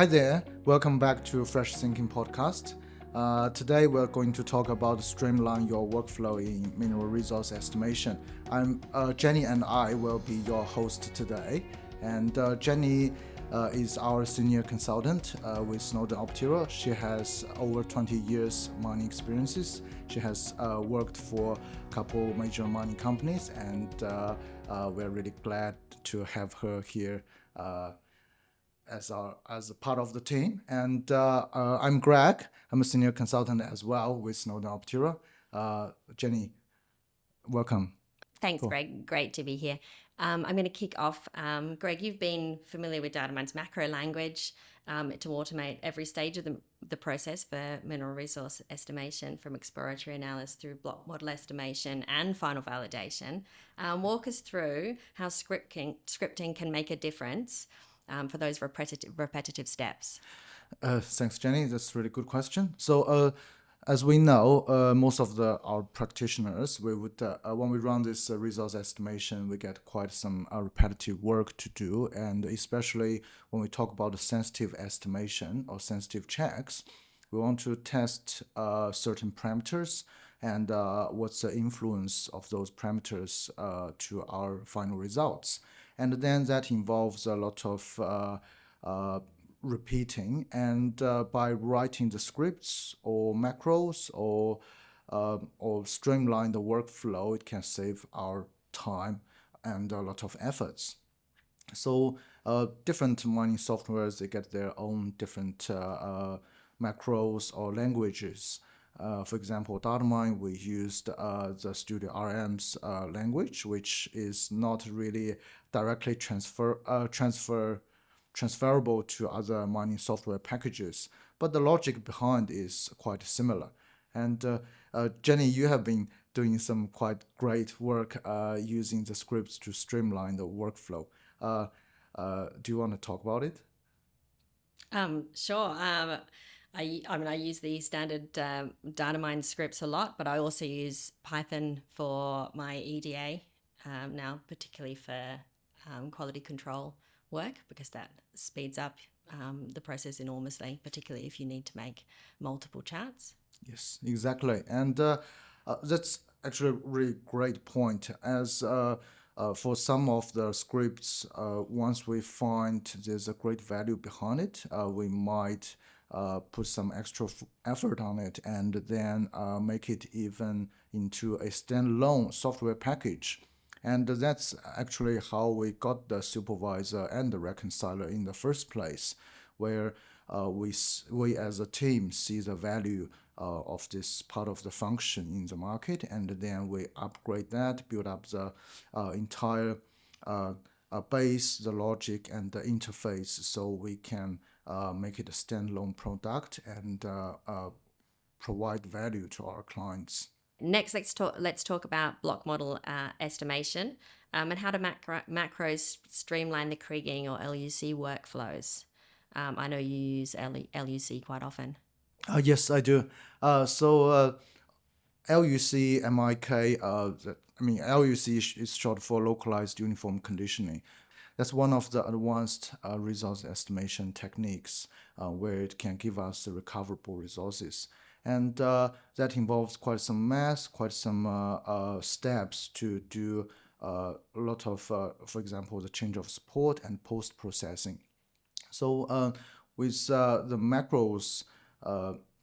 Hi there, welcome back to Fresh Thinking Podcast. Today we're going to talk about streamline your workflow in mineral resource estimation. Jenny and I will be your host today. And Jenny is our senior consultant with Snowden Optiro. She has over 20 years mining experiences. She has worked for a couple major mining companies, and we're really glad to have her here as a part of the team. And I'm Greg. I'm a senior consultant as well with Snowden Optiro. Jenny, welcome. Thanks, Cool. Greg. Great to be here. I'm going to kick off. Greg, you've been familiar with Datamine's macro language to automate every stage of the process for mineral resource estimation, from exploratory analysis through block model estimation and final validation. Walk us through how scripting can make a difference for those repetitive steps. Thanks, Jenny. That's a really good question. So, as we know, most of our practitioners, we would when we run this resource estimation, we get quite some repetitive work to do, and especially when we talk about the sensitive estimation or sensitive checks, we want to test certain parameters and what's the influence of those parameters to our final results. And then that involves a lot of repeating, and by writing the scripts or macros or streamline the workflow, it can save our time and a lot of efforts. So different mining softwares, they get their own different macros or languages. For example, Datamine, we used the Studio RM's language, which is not really directly transferable to other mining software packages, but the logic behind is quite similar. And Jenny, you have been doing some quite great work using the scripts to streamline the workflow. Do you want to talk about it? Sure. I use the standard Datamine scripts a lot, but I also use Python for my EDA now, particularly for quality control work, because that speeds up the process enormously, particularly if you need to make multiple charts. Yes, exactly. And that's actually a really great point. As for some of the scripts, once we find there's a great value behind it, we might put some extra effort on it and then make it even into a standalone software package. And that's actually how we got the supervisor and the reconciler in the first place, where we as a team see the value of this part of the function in the market, and then we upgrade that, build up the entire base, the logic, and the interface, so we can make it a standalone product and provide value to our clients. Next, let's talk about block model estimation and how to macros streamline the kriging or LUC workflows. I know you use LUC quite often. Yes, I do. So LUC, MIK, LUC is short for localized uniform conditioning. That's one of the advanced resource estimation techniques where it can give us the recoverable resources. And that involves quite some math, quite some steps to do a lot of, for example, the change of support and post-processing. So with the macros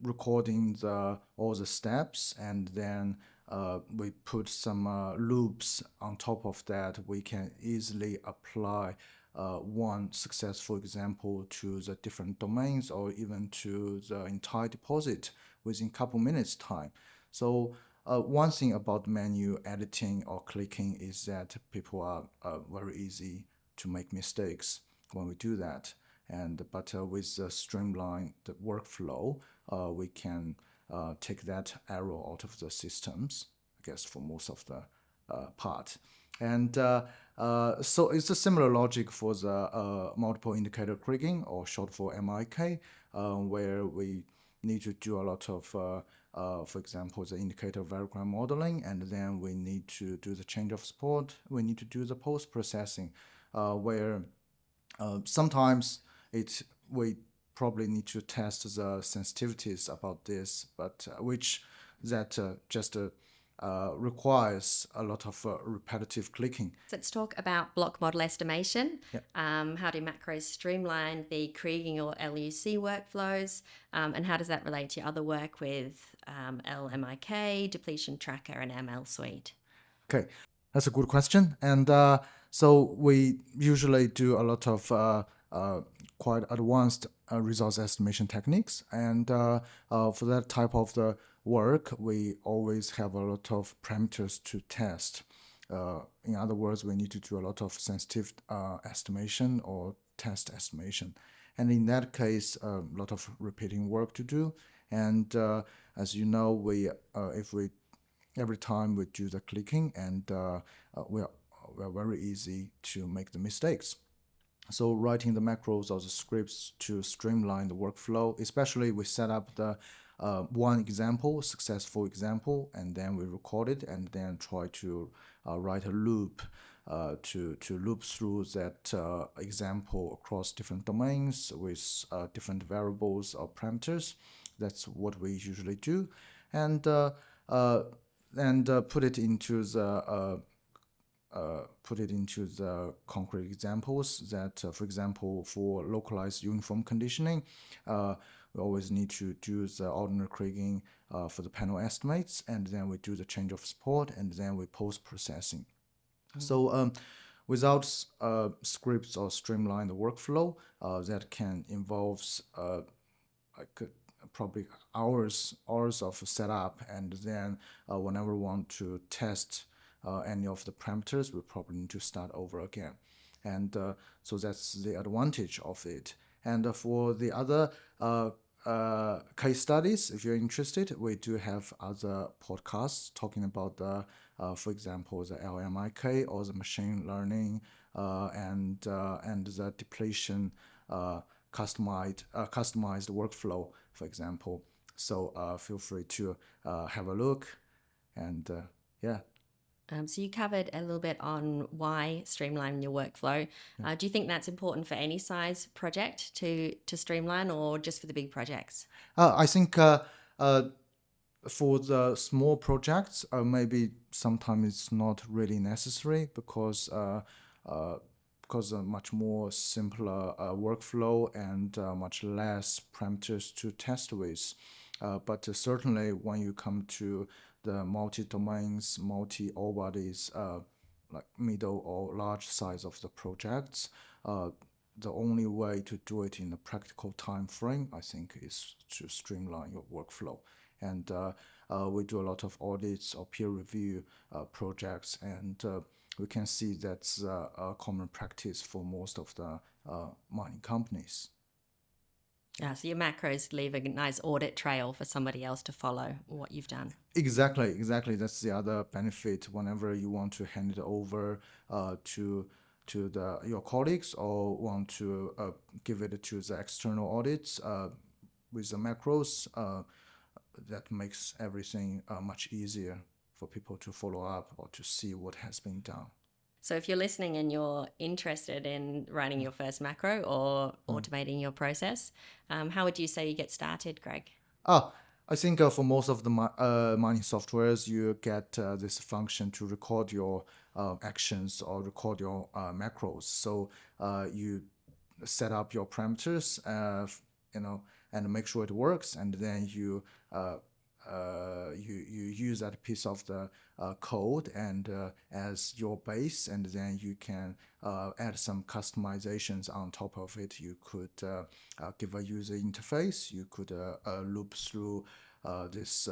recording all the steps, and then we put some loops on top of that, we can easily apply one successful example to the different domains or even to the entire deposit within a couple minutes time. So one thing about menu editing or clicking is that people are very easy to make mistakes when we do that. But with the streamlined workflow, we can take that error out of the systems, I guess, for most of the part. And so it's a similar logic for the multiple indicator kriging, or short for MIK, where we need to do a lot of, for example, the indicator variogram modeling, and then we need to do the change of support. We need to do the post-processing, where sometimes we probably need to test the sensitivities about this, but which that just requires a lot of repetitive clicking. Let's talk about block model estimation. Yeah. How do macros streamline the Krieging or LUC workflows? And how does that relate to your other work with LMIK, depletion tracker, and ML suite? Okay, that's a good question. And so we usually do a lot of quite advanced resource estimation techniques. And for that type of the work, we always have a lot of parameters to test. In other words, we need to do a lot of sensitive estimation or test estimation. And in that case, a lot of repeating work to do. And as you know, if we every time we do the clicking, and we're very easy to make the mistakes. So writing the macros or the scripts to streamline the workflow, especially we set up the one example, successful example, and then we record it and then try to write a loop to loop through that example across different domains with different variables or parameters. That's what we usually do. And put it into the concrete examples that, for example, for localized uniform conditioning, we always need to do the ordinary Kriging for the panel estimates, and then we do the change of support, and then we post-processing. So without scripts or streamline the workflow, that can involve probably hours of setup, and then whenever we want to test any of the parameters, we probably need to start over again. And so that's the advantage of it. And for the other case studies, if you're interested, we do have other podcasts talking about the, for example, the LMIK or the machine learning and the depletion customized workflow, for example. So feel free to have a look, and yeah. So you covered a little bit on why streamline your workflow. Do you think that's important for any size project to streamline, or just for the big projects? I think for the small projects, maybe sometimes it's not really necessary because much more simpler workflow and much less parameters to test with. But certainly when you come to the multi-domains, multi-all bodies, like middle or large size of the projects, the only way to do it in a practical time frame, I think, is to streamline your workflow. And we do a lot of audits or peer review projects, and we can see that's a common practice for most of the mining companies. So your macros leave a nice audit trail for somebody else to follow what you've done. Exactly. That's the other benefit. Whenever you want to hand it over to your colleagues, or want to give it to the external audits with the macros, that makes everything much easier for people to follow up or to see what has been done. So if you're listening and you're interested in writing your first macro or automating your process, how would you say you get started, Greg? I think for most of the mining softwares, you get this function to record your actions or record your macros. So you set up your parameters, and make sure it works, and then you use that piece of the code and as your base, and then you can add some customizations on top of it. You could give a user interface. You could loop through this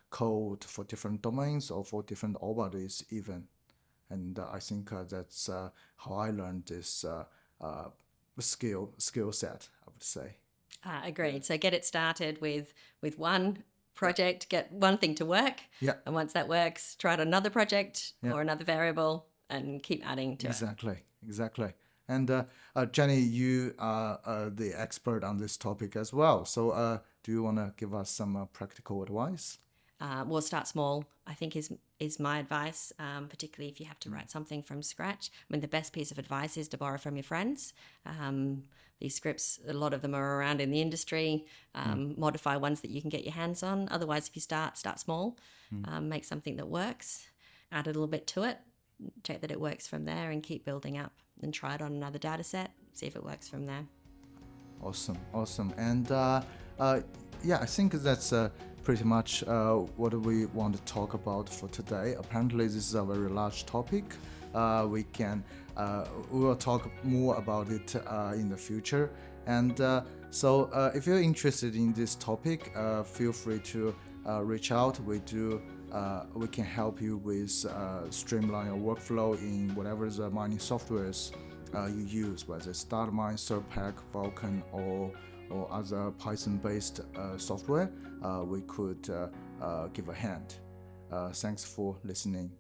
code for different domains or for different all bodies even. And I think that's how I learned this skill set, I would say. Agreed. So get it started with one project, get one thing to work. Yeah. And once that works, try it on another project or another variable and keep adding to it. Exactly. And Jenny, you are the expert on this topic as well. So do you want to give us some practical advice? Well, start small, I think is my advice, particularly if you have to write something from scratch. I mean, the best piece of advice is to borrow from your friends. These scripts, a lot of them are around in the industry. Modify ones that you can get your hands on. Otherwise, if you start small, make something that works, add a little bit to it, check that it works from there, and keep building up, and try it on another data set, see if it works from there. Awesome. And yeah, I think that's pretty much what we want to talk about for today. Apparently, this is a very large topic. We will talk more about it in the future. And so, if you're interested in this topic, feel free to reach out. We can help you with streamline your workflow in whatever the mining softwares you use, whether it's Datamine, Surpack, Vulkan, or other Python-based software. We could give a hand. Thanks for listening.